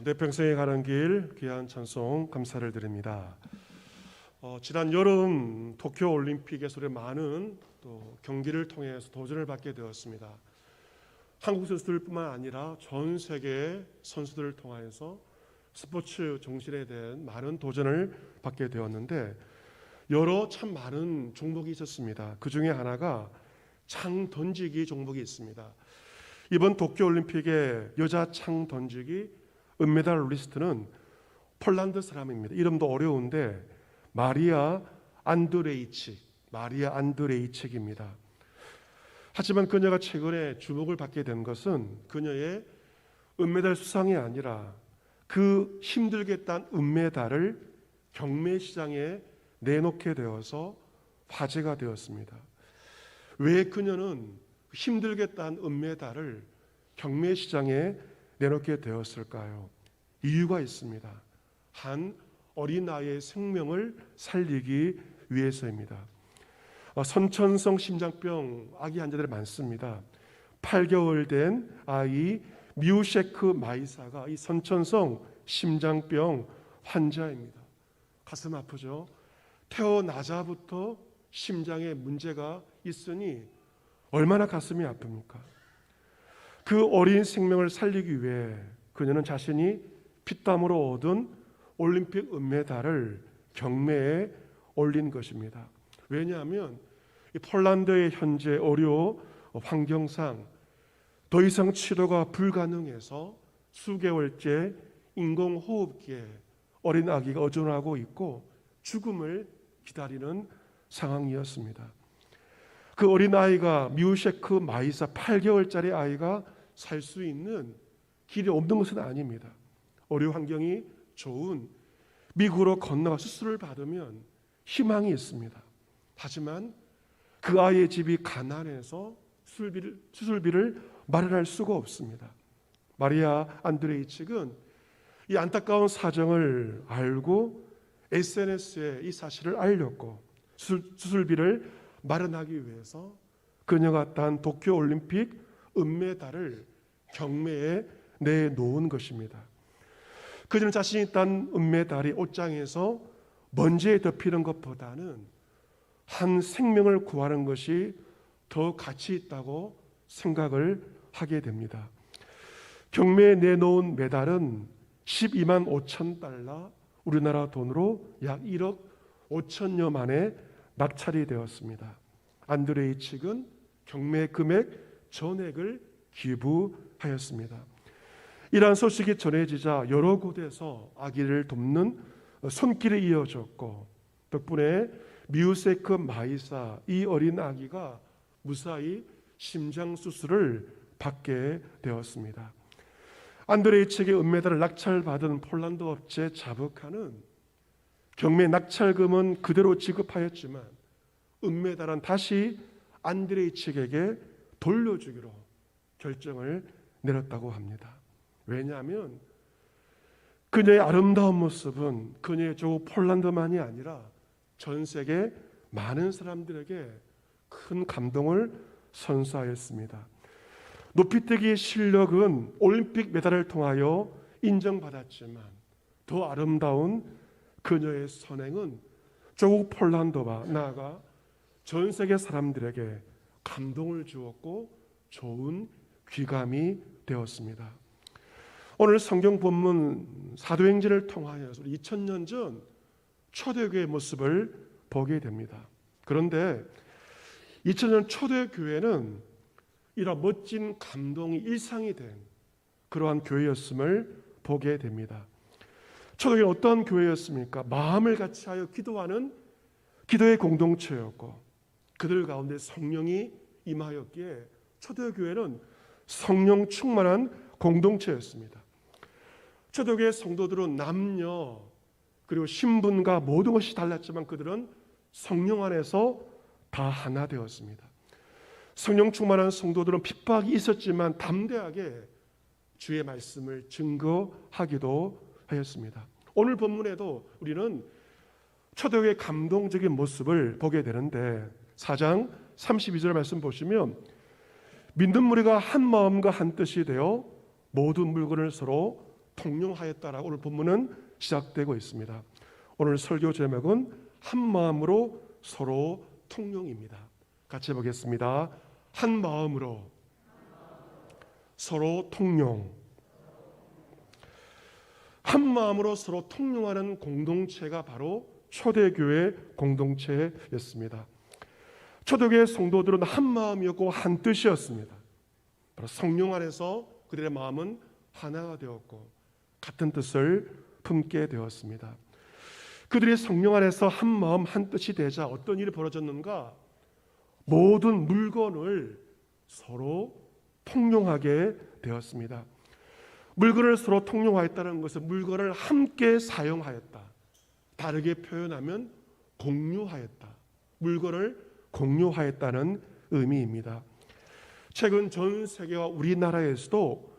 내 평생에 가는 길 귀한 찬송 감사를 드립니다. 지난 여름 도쿄 올림픽에서 많은 또 경기를 통해서 도전을 받게 되었습니다. 한국 선수들뿐만 아니라 전 세계 선수들을 통해서 스포츠 정신에 대한 많은 도전을 받게 되었는데 여러 참 많은 종목이 있었습니다. 그 중에 하나가 창 던지기 종목이 있습니다. 이번 도쿄올림픽의 여자 창 던지기 은메달 리스트는 폴란드 사람입니다. 이름도 어려운데 마리아 안드레이칙입니다. 하지만 그녀가 최근에 주목을 받게 된 것은 그녀의 은메달 수상이 아니라 그 힘들게 딴 은메달을 경매 시장에 내놓게 되어서 화제가 되었습니다. 왜 그녀는 힘들게 딴 은메달을 경매 시장에 내놓게 되었을까요? 이유가 있습니다. 한 어린아이의 생명을 살리기 위해서입니다. 선천성 심장병 아기 환자들이 많습니다. 8개월 된 아이 미우셰크 마이사가 이 선천성 심장병 환자입니다. 가슴 아프죠? 태어나자부터 심장에 문제가 있으니 얼마나 가슴이 아픕니까? 그 어린 생명을 살리기 위해 그녀는 자신이 피땀으로 얻은 올림픽 은메달을 경매에 올린 것입니다. 왜냐하면 이 폴란드의 현재 의료 환경상 더 이상 치료가 불가능해서 수개월째 인공호흡기에 어린 아기가 의존하고 있고 죽음을 기다리는 상황이었습니다. 그 어린아이가 미우셰크 마이사 8개월짜리 아이가 살 수 있는 길이 없는 것은 아닙니다. 의료 환경이 좋은 미국으로 건너가 수술을 받으면 희망이 있습니다. 하지만 그 아이의 집이 가난해서 수술비를 마련할 수가 없습니다. 마리아 안드레이칙은 이 안타까운 사정을 알고 SNS에 이 사실을 알렸고 수술비를 마련하기 위해서 그녀가 딴 도쿄올림픽 은메달을 경매에 내놓은 것입니다. 그녀는 자신이 딴 은메달이 옷장에서 먼지에 덮이는 것보다는 한 생명을 구하는 것이 더 가치 있다고 생각을 하게 됩니다. 경매에 내놓은 메달은 12만 5천 달러, 우리나라 돈으로 약 1억 5천여만에 낙찰이 되었습니다. 안드레이칙은 경매 금액 전액을 기부하였습니다. 이러한 소식이 전해지자 여러 곳에서 아기를 돕는 손길이 이어졌고 덕분에 미우세크 마이사 이 어린 아기가 무사히 심장 수술을 받게 되었습니다. 안드레이칙의 은메달을 낙찰받은 폴란드 업체 자브카는 경매 낙찰금은 그대로 지급하였지만 은메달은 다시 안드레이칙에게 돌려주기로 결정을 내렸다고 합니다. 왜냐하면 그녀의 아름다운 모습은 그녀의 조국 폴란드만이 아니라 전 세계 많은 사람들에게 큰 감동을 선사하였습니다. 높이뛰기의 실력은 올림픽 메달을 통하여 인정받았지만 더 아름다운 그녀의 선행은 조국 폴란드와 나아가 전 세계 사람들에게 감동을 주었고 좋은 귀감이 되었습니다. 오늘 성경 본문 사도행전을 통하여 2000년 전 초대교회의 모습을 보게 됩니다. 그런데 2000년 초대교회는 이런 멋진 감동이 일상이 된 그러한 교회였음을 보게 됩니다. 초대교회는 어떤 교회였습니까? 마음을 같이 하여 기도하는 기도의 공동체였고 그들 가운데 성령이 임하였기에 초대교회는 성령 충만한 공동체였습니다. 초대교회 성도들은 남녀 그리고 신분과 모든 것이 달랐지만 그들은 성령 안에서 다 하나 되었습니다. 성령 충만한 성도들은 핍박이 있었지만 담대하게 주의 말씀을 증거하기도 하였습니다. 오늘 본문에도 우리는 초대교회의 감동적인 모습을 보게 되는데 4장 32절 말씀 보시면 믿는 무리가 한 마음과 한 뜻이 되어 모든 물건을 서로 통용하였다라고 오늘 본문은 시작되고 있습니다. 오늘 설교 제목은 한 마음으로 서로 통용입니다. 같이 보겠습니다. 한 마음으로 서로 통용. 한 마음으로 서로 통용하는 공동체가 바로 초대교회 공동체였습니다. 초대교회 성도들은 한 마음이었고 한 뜻이었습니다. 바로 성령 안에서 그들의 마음은 하나가 되었고 같은 뜻을 품게 되었습니다. 그들이 성령 안에서 한 마음 한 뜻이 되자 어떤 일이 벌어졌는가? 모든 물건을 서로 통용하게 되었습니다. 물건을 서로 통용하였다는 것은 물건을 함께 사용하였다. 다르게 표현하면 공유하였다. 물건을 공유하였다는 의미입니다. 최근 전 세계와 우리나라에서도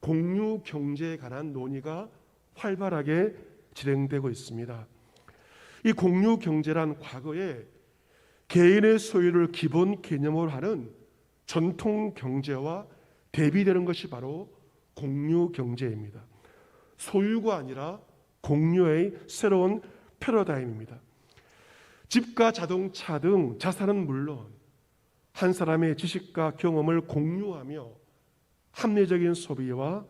공유 경제에 관한 논의가 활발하게 진행되고 있습니다. 이 공유 경제란 과거에 개인의 소유를 기본 개념으로 하는 전통 경제와 대비되는 것이 바로 공유 경제입니다. 소유가 아니라 공유의 새로운 패러다임입니다. 집과 자동차 등 자산은 물론 한 사람의 지식과 경험을 공유하며 합리적인 소비와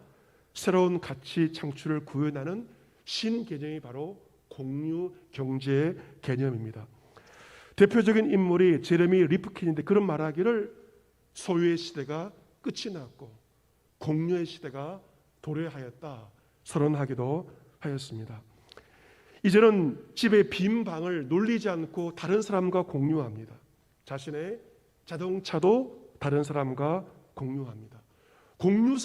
새로운 가치 창출을 구현하는 신개념이 바로 공유 경제의 개념입니다. 대표적인 인물이 제레미 리프킨인데 그런 말하기를 소유의 시대가 끝이 났고 공유의 시대가 도래하였다 선언하기도 하였습니다. 이제는 집의 빈 방을 놀리지 않고 다른 사람과 공유합니다. 자신의 자동차도 다른 사람과 공유합니다. 공유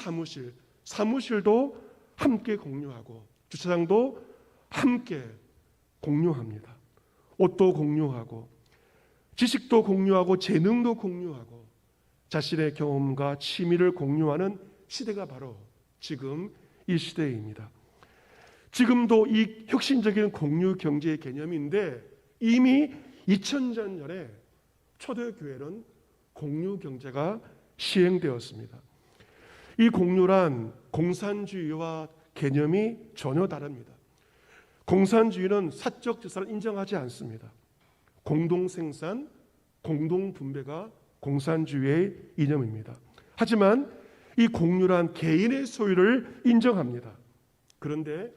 사무실도 함께 공유하고 주차장도 함께 공유합니다. 옷도 공유하고 지식도 공유하고 재능도 공유하고 자신의 경험과 취미를 공유하는 시대가 바로 지금 이 시대입니다. 지금도 이 혁신적인 공유 경제의 개념인데 이미 2000년 전에 초대교회는 공유 경제가 시행되었습니다. 이 공유란 공산주의와 개념이 전혀 다릅니다. 공산주의는 사적 재산을 인정하지 않습니다. 공동생산, 공동분배가 공산주의의 이념입니다. 하지만 이 공유란 개인의 소유를 인정합니다. 그런데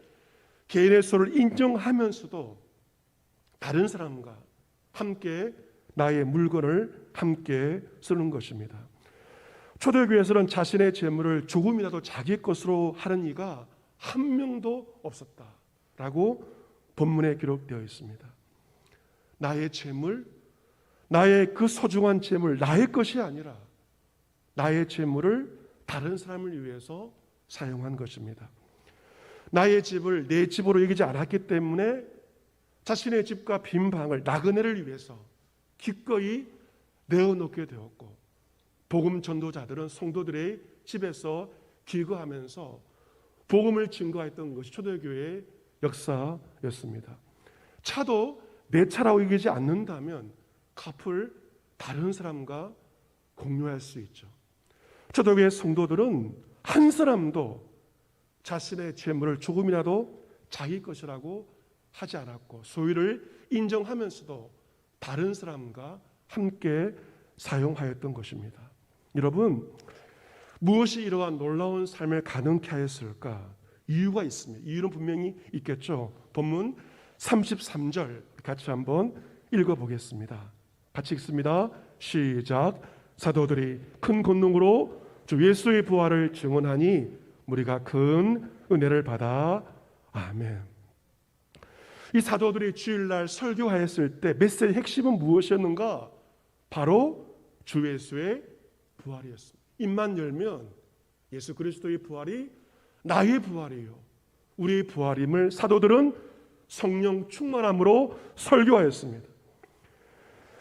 개인의 소유를 인정하면서도 다른 사람과 함께 나의 물건을 함께 쓰는 것입니다. 초대교회에서는 자신의 재물을 조금이라도 자기 것으로 하는 이가 한 명도 없었다라고 본문에 기록되어 있습니다. 나의 재물, 나의 그 소중한 재물, 나의 것이 아니라 나의 재물을 다른 사람을 위해서 사용한 것입니다. 나의 집을 내 집으로 여기지 않았기 때문에 자신의 집과 빈 방을 나그네를 위해서 기꺼이 내어놓게 되었고 복음 전도자들은 성도들의 집에서 기거하면서 복음을 증거했던 것이 초대교회의 역사였습니다. 차도 내 차라고 여기지 않는다면 값을 다른 사람과 공유할 수 있죠. 초대교회 성도들은 한 사람도 자신의 재물을 조금이라도 자기 것이라고 하지 않았고 소유를 인정하면서도 다른 사람과 함께 사용하였던 것입니다. 여러분, 무엇이 이러한 놀라운 삶을 가능케 하였을까? 이유가 있습니다. 이유는 분명히 있겠죠. 본문 33절 같이 한번 읽어보겠습니다. 같이 읽습니다. 시작. 사도들이 큰 권능으로 주 예수의 부활을 증언하니 우리가 큰 은혜를 받아. 아멘. 이 사도들이 주일날 설교하였을 때 메시지의 핵심은 무엇이었는가? 바로 주 예수의 부활이었습니다. 입만 열면 예수 그리스도의 부활이 나의 부활이요 우리의 부활임을 사도들은 성령 충만함으로 설교하였습니다.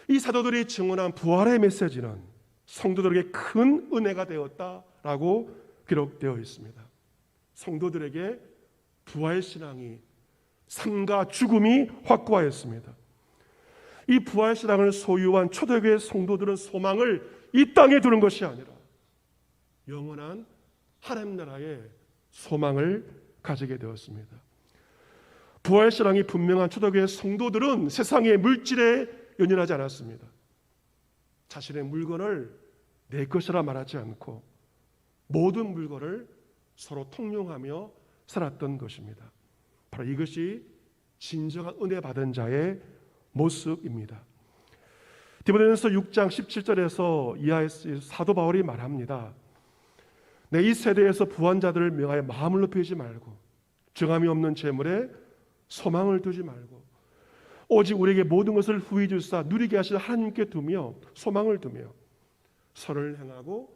이 사도들이 증언한 부활의 메시지는 성도들에게 큰 은혜가 되었다라고 기록되어 있습니다. 성도들에게 부활신앙이 삶과 죽음이 확고하였습니다. 이 부활신앙을 소유한 초대교회 성도들은 소망을 이 땅에 두는 것이 아니라 영원한 하나님 나라의 소망을 가지게 되었습니다. 부활 신앙이 분명한 초대교회 성도들은 세상의 물질에 연연하지 않았습니다. 자신의 물건을 내 것이라 말하지 않고 모든 물건을 서로 통용하며 살았던 것입니다. 바로 이것이 진정한 은혜 받은 자의 모습입니다. 디모데전서 6장 17절에서 이하의 사도 바울이 말합니다. 이 세대에서 부한 자들을 명하여 마음을 높이지 말고 정함이 없는 재물에 소망을 두지 말고 오직 우리에게 모든 것을 후히 주사 누리게 하실 하나님께 두며 소망을 두며 선을 행하고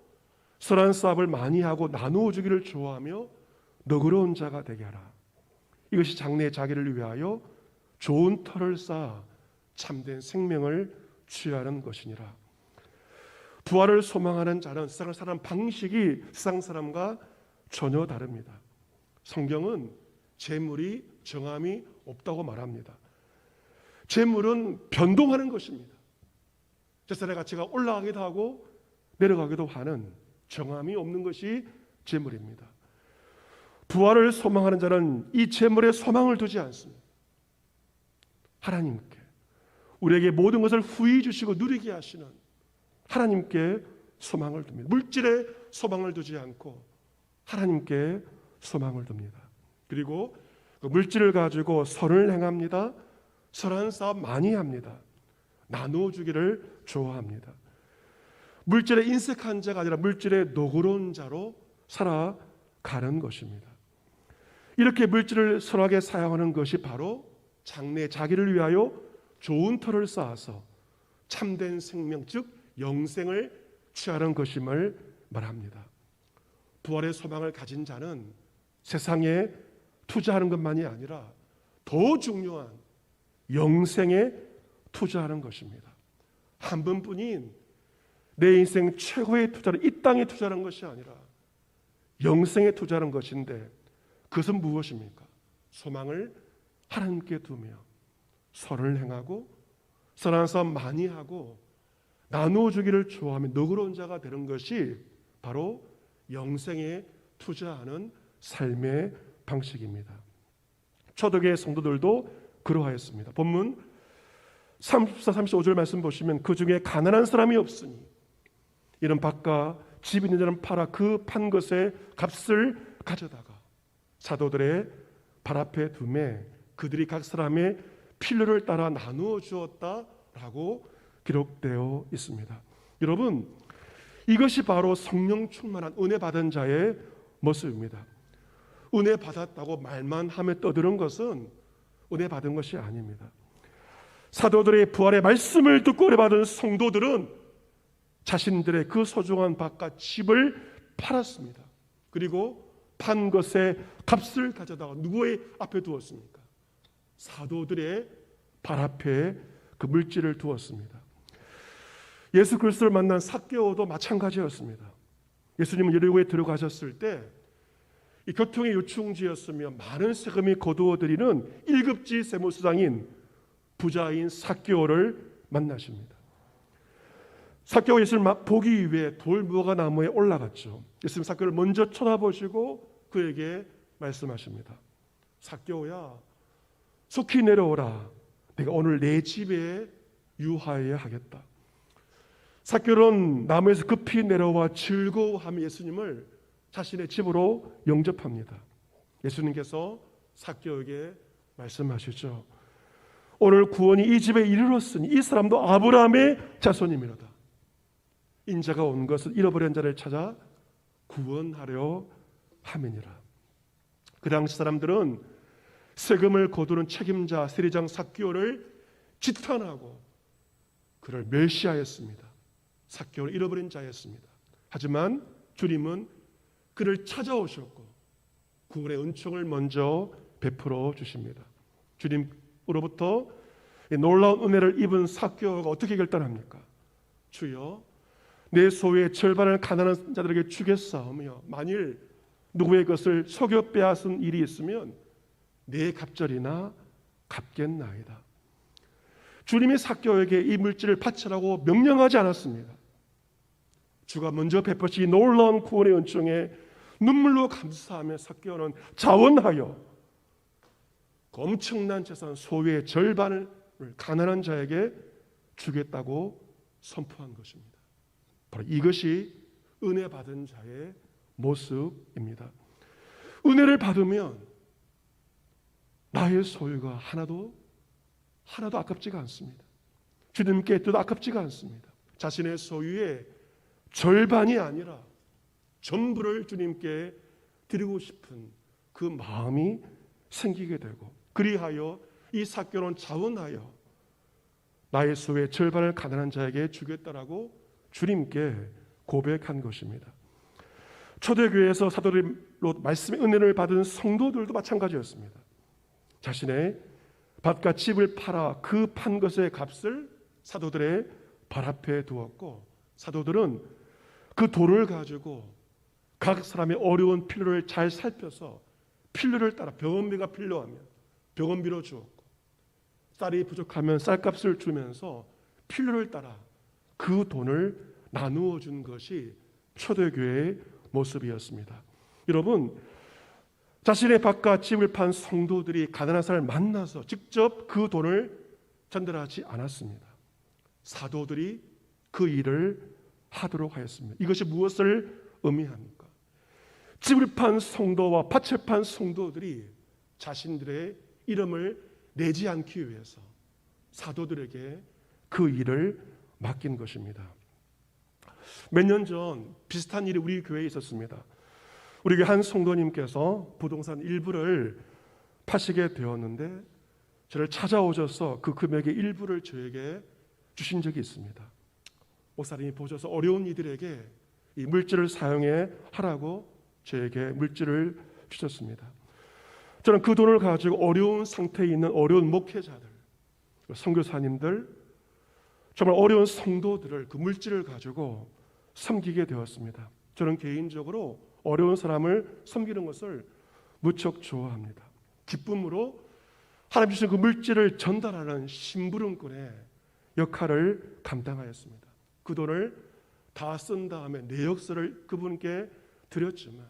선한 사업을 많이 하고 나누어 주기를 좋아하며 너그러운 자가 되게 하라. 이것이 장래의 자기를 위하여 좋은 터를 쌓아 참된 생명을 취하는 것이니라. 부활을 소망하는 자는 세상을 사는 방식이 세상 사람과 전혀 다릅니다. 성경은 재물이 정함이 없다고 말합니다. 재물은 변동하는 것입니다. 재산의 가치가 올라가기도 하고 내려가기도 하는 정함이 없는 것이 재물입니다. 부활을 소망하는 자는 이 재물에 소망을 두지 않습니다. 하나님께 우리에게 모든 것을 후히 주시고 누리게 하시는 하나님께 소망을 둡니다. 물질에 소망을 두지 않고 하나님께 소망을 둡니다. 그리고 그 물질을 가지고 선을 행합니다. 선한 사업 많이 합니다. 나누어 주기를 좋아합니다. 물질에 인색한 자가 아니라 물질에 노고로운 자로 살아가는 것입니다. 이렇게 물질을 선하게 사용하는 것이 바로 장래 자기를 위하여 좋은 터를 쌓아서 참된 생명 즉 영생을 취하는 것임을 말합니다. 부활의 소망을 가진 자는 세상에 투자하는 것만이 아니라 더 중요한 영생에 투자하는 것입니다. 한 번뿐인 내 인생 최고의 투자는 이 땅에 투자하는 것이 아니라 영생에 투자하는 것인데 그것은 무엇입니까? 소망을 하나님께 두며 선을 행하고 선한 사업 많이 하고 나누어 주기를 좋아하며 너그러운 자가 되는 것이 바로 영생에 투자하는 삶의 방식입니다. 초대교회 성도들도 그러하였습니다. 본문 34, 35절 말씀 보시면 그 중에 가난한 사람이 없으니 이는 밭과 집 있는 자는 팔아 그 판 것의 값을 가져다가 사도들의 발 앞에 두매 그들이 각 사람의 필요를 따라 나누어 주었다라고 기록되어 있습니다. 여러분, 이것이 바로 성령 충만한 은혜 받은 자의 모습입니다. 은혜 받았다고 말만 하며 떠드는 것은 은혜 받은 것이 아닙니다. 사도들의 부활의 말씀을 듣고 은혜 받은 성도들은 자신들의 그 소중한 밭과 집을 팔았습니다. 그리고 판 것의 값을 가져다가 누구의 앞에 두었습니까? 사도들의 발 앞에 그 물질을 두었습니다. 예수 그리스도를 만난 삭개오도 마찬가지였습니다. 예수님은 여리고에 들어가셨을 때 이 교통의 요충지였으며 많은 세금이 거두어들이는 1급지 세무서장인 부자인 삭개오를 만나십니다. 삭개오 예수님을 보기 위해 돌무화과 나무에 올라갔죠. 예수님 삭개오를 먼저 쳐다보시고 그에게 말씀하십니다. 삭개오야, 속히 내려오라. 내가 오늘 내 집에 유하여야 하겠다. 삭개오는 나무에서 급히 내려와 즐거워하며 예수님을 자신의 집으로 영접합니다. 예수님께서 삭개오에게 말씀하시죠. 오늘 구원이 이 집에 이르렀으니 이 사람도 아브라함의 자손이미로다. 인자가 온 것은 잃어버린 자를 찾아 구원하려 함이니라. 그 당시 사람들은 세금을 거두는 책임자 세리장 삭개오를 지탄하고 그를 멸시하였습니다. 삭개오를 잃어버린 자였습니다. 하지만 주님은 그를 찾아오셨고 구원의 은총을 먼저 베풀어 주십니다. 주님으로부터 놀라운 은혜를 입은 삭개오가 어떻게 결단합니까? 주여, 내 소유의 절반을 가난한 자들에게 주겠사오며 만일 누구의 것을 속여 빼앗은 일이 있으면 내 갑절이나 갚겠나이다. 주님이 삭개오에게 이 물질을 바치라고 명령하지 않았습니다. 주가 먼저 베푸신 놀라운 구원의 은총에 눈물로 감사하며 삭개오는 자원하여 그 엄청난 재산 소유의 절반을 가난한 자에게 주겠다고 선포한 것입니다. 바로 이것이 은혜 받은 자의 모습입니다. 은혜를 받으면 나의 소유가 하나도 아깝지가 않습니다. 주님께 뜻도 아깝지가 않습니다. 자신의 소유의 절반이 아니라 전부를 주님께 드리고 싶은 그 마음이 생기게 되고, 그리하여 이 삭개오는 자원하여 나의 소유의 절반을 가난한 자에게 주겠다라고 주님께 고백한 것입니다. 초대교회에서 사도들로 말씀의 은혜를 받은 성도들도 마찬가지였습니다. 자신의 밭과 집을 팔아 그 판 것의 값을 사도들의 발 앞에 두었고, 사도들은 그 돈을 가지고 각 사람의 어려운 필요를 잘 살펴서 필요를 따라 병원비가 필요하면 병원비로 주었고, 쌀이 부족하면 쌀값을 주면서 필요를 따라 그 돈을 나누어 준 것이 초대교회의 모습이었습니다. 여러분, 자신의 밭과 집을 판 성도들이 가난한 사람을 만나서 직접 그 돈을 전달하지 않았습니다. 사도들이 그 일을 하도록 하였습니다. 이것이 무엇을 의미합니까? 집을 판 성도와 밭을 판 성도들이 자신들의 이름을 내지 않기 위해서 사도들에게 그 일을 맡긴 것입니다. 몇 년 전 비슷한 일이 우리 교회에 있었습니다. 우리 교회 한 성도님께서 부동산 일부를 파시게 되었는데 저를 찾아오셔서 그 금액의 일부를 저에게 주신 적이 있습니다. 목사님이 보셔서 어려운 이들에게 이 물질을 사용해 하라고 저에게 물질을 주셨습니다. 저는 그 돈을 가지고 어려운 상태에 있는 어려운 목회자들, 선교사님들, 정말 어려운 성도들을 그 물질을 가지고 섬기게 되었습니다. 저는 개인적으로 어려운 사람을 섬기는 것을 무척 좋아합니다. 기쁨으로 하나님 주신 그 물질을 전달하는 심부름꾼의 역할을 감당하였습니다. 그 돈을 다 쓴 다음에 내역서를 그분께 드렸지만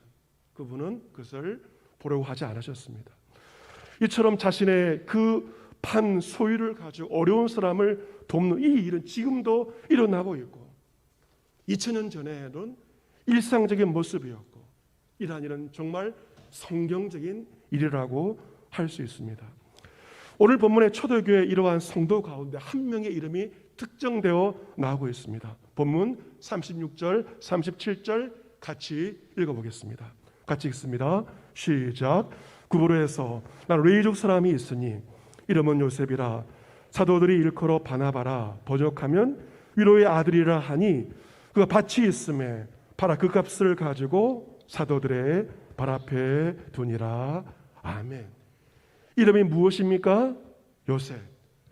그분은 그것을 보려고 하지 않으셨습니다. 이처럼 자신의 그 판 소유를 가지고 어려운 사람을 돕는 이 일은 지금도 일어나고 있고 2000년 전에는 일상적인 모습이었고 이러한 일은 정말 성경적인 일이라고 할 수 있습니다. 오늘 본문의 초대교회 이러한 성도 가운데 한 명의 이름이 특정되어 나오고 있습니다. 본문 36절, 37절 같이 읽어보겠습니다. 같이 읽습니다. 시작. 구브로에서 난 레위족 사람이 있으니 이름은 요셉이라 사도들이 일컬어 바나바라 번역하면 위로의 아들이라 하니 그가 밭이 있음에 팔아 그 값을 가지고 사도들의 발 앞에 두니라. 아멘. 이름이 무엇입니까? 요셉.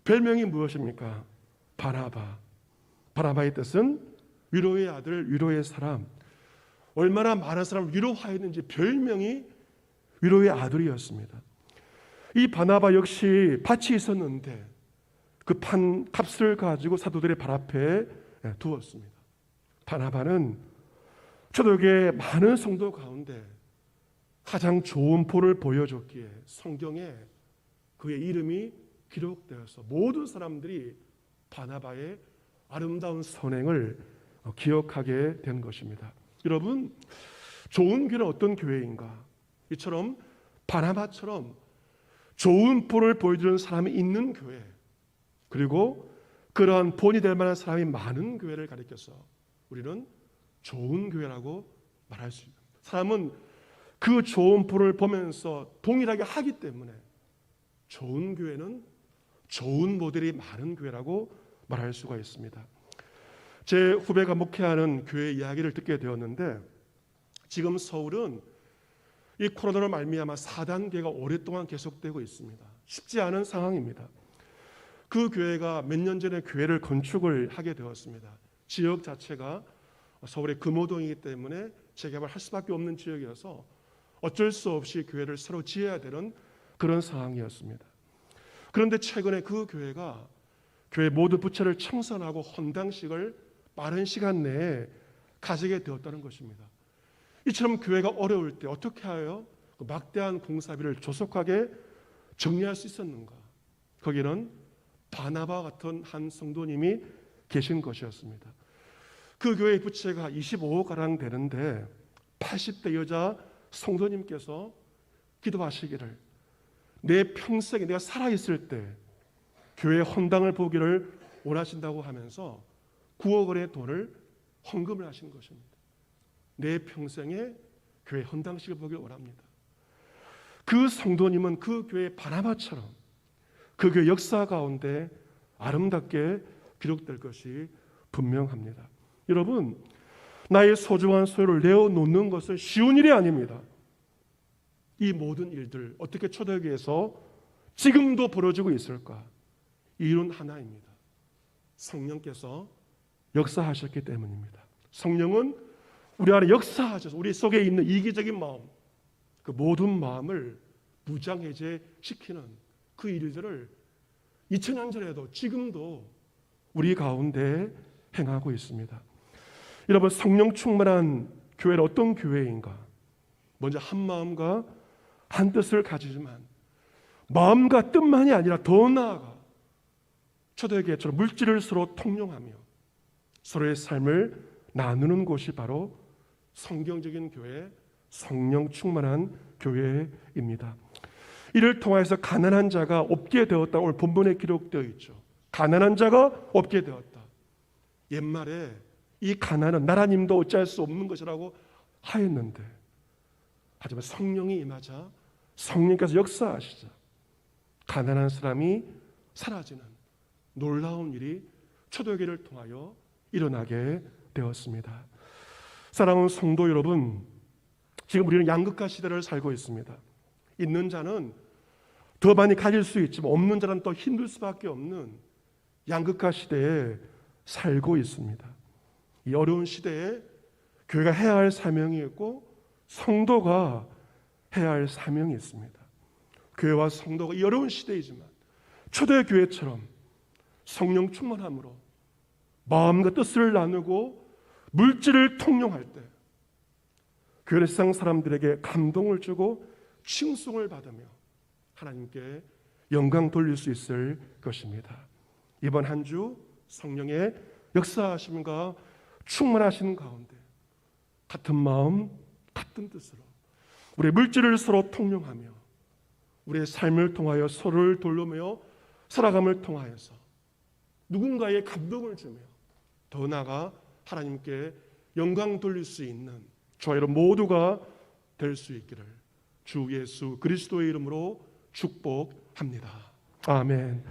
별명이 무엇입니까? 바나바. 바나바의 뜻은 위로의 아들, 위로의 사람. 얼마나 많은 사람을 위로하였는지 별명이 위로의 아들이었습니다. 이 바나바 역시 밭이 있었는데 그 판 값을 가지고 사도들의 발 앞에 두었습니다. 바나바는 초대교회 많은 성도 가운데 가장 좋은 본을 보여줬기에 성경에 그의 이름이 기록되어서 모든 사람들이 바나바의 아름다운 선행을 기억하게 된 것입니다. 여러분, 좋은 교회는 어떤 교회인가? 이처럼 바나바처럼 좋은 본을 보여주는 사람이 있는 교회, 그리고 그러한 본이 될 만한 사람이 많은 교회를 가리켜서 우리는 좋은 교회라고 말할 수 있습니다. 사람은 그 좋은 본을 보면서 동일하게 하기 때문에 좋은 교회는 좋은 모델이 많은 교회라고 말할 수가 있습니다. 제 후배가 목회하는 교회 이야기를 듣게 되었는데 지금 서울은 이 코로나로 말미암아 4단계가 오랫동안 계속되고 있습니다. 쉽지 않은 상황입니다. 그 교회가 몇 년 전에 교회를 건축을 하게 되었습니다. 지역 자체가 서울의 금호동이기 때문에 재개발할 수밖에 없는 지역이어서 어쩔 수 없이 교회를 새로 지어야 되는 그런 상황이었습니다. 그런데 최근에 그 교회가 교회 모든 부채를 청산하고 헌당식을 빠른 시간 내에 가지게 되었다는 것입니다. 이처럼 교회가 어려울 때 어떻게 하여 그 막대한 공사비를 조속하게 정리할 수 있었는가? 거기는 바나바 같은 한 성도님이 계신 것이었습니다. 그 교회의 부채가 25억가량 되는데 80대 여자 성도님께서 기도하시기를, 내 평생에 내가 살아있을 때 교회 헌당을 보기를 원하신다고 하면서 9억 원의 돈을 헌금을 하신 것입니다. 내 평생에 교회 헌당식을 보기를 원합니다. 그 성도님은 그 교회 바나바처럼 그 교회 역사 가운데 아름답게 기록될 것이 분명합니다. 여러분, 나의 소중한 소유를 내어놓는 것은 쉬운 일이 아닙니다. 이 모든 일들 어떻게 초대교회에서 지금도 벌어지고 있을까? 이유는 하나입니다. 성령께서 역사하셨기 때문입니다. 성령은 우리 안에 역사하셔서 우리 속에 있는 이기적인 마음, 그 모든 마음을 무장해제시키는 그 일들을 2000년 전에도 지금도 우리 가운데 행하고 있습니다. 여러분, 성령 충만한 교회는 어떤 교회인가? 먼저 한 마음과 한 뜻을 가지지만 마음과 뜻만이 아니라 더 나아가 초대교회처럼 물질을 서로 통용하며 서로의 삶을 나누는 곳이 바로 성경적인 교회, 성령 충만한 교회입니다. 이를 통해서 가난한 자가 없게 되었다. 오늘 본문에 기록되어 있죠. 가난한 자가 없게 되었다. 옛말에 이 가난은 나라님도 어찌할 수 없는 것이라고 하였는데, 하지만 성령이 임하자 성령께서 역사하시자 가난한 사람이 사라지는 놀라운 일이 초대교회를 통하여 일어나게 되었습니다. 사랑하는 성도 여러분, 지금 우리는 양극화 시대를 살고 있습니다. 있는 자는 더 많이 가질 수 있지만 없는 자는 또 힘들 수밖에 없는 양극화 시대에 살고 있습니다. 이 어려운 시대에 교회가 해야 할 사명이 있고 성도가 해야 할 사명이 있습니다. 교회와 성도가 이 어려운 시대이지만 초대교회처럼 성령 충만함으로 마음과 뜻을 나누고 물질을 통용할 때 교회 세상 사람들에게 감동을 주고 칭송을 받으며 하나님께 영광 돌릴 수 있을 것입니다. 이번 한 주 성령의 역사하심과 충만하신 가운데 같은 마음, 같은 뜻으로 우리의 물질을 서로 통용하며 우리의 삶을 통하여 서로를 돌보며 살아감을 통하여서 누군가의 감동을 주며 더 나아가 하나님께 영광 돌릴 수 있는 저와 여러분 모두가 될 수 있기를 주 예수 그리스도의 이름으로 축복합니다. 아멘.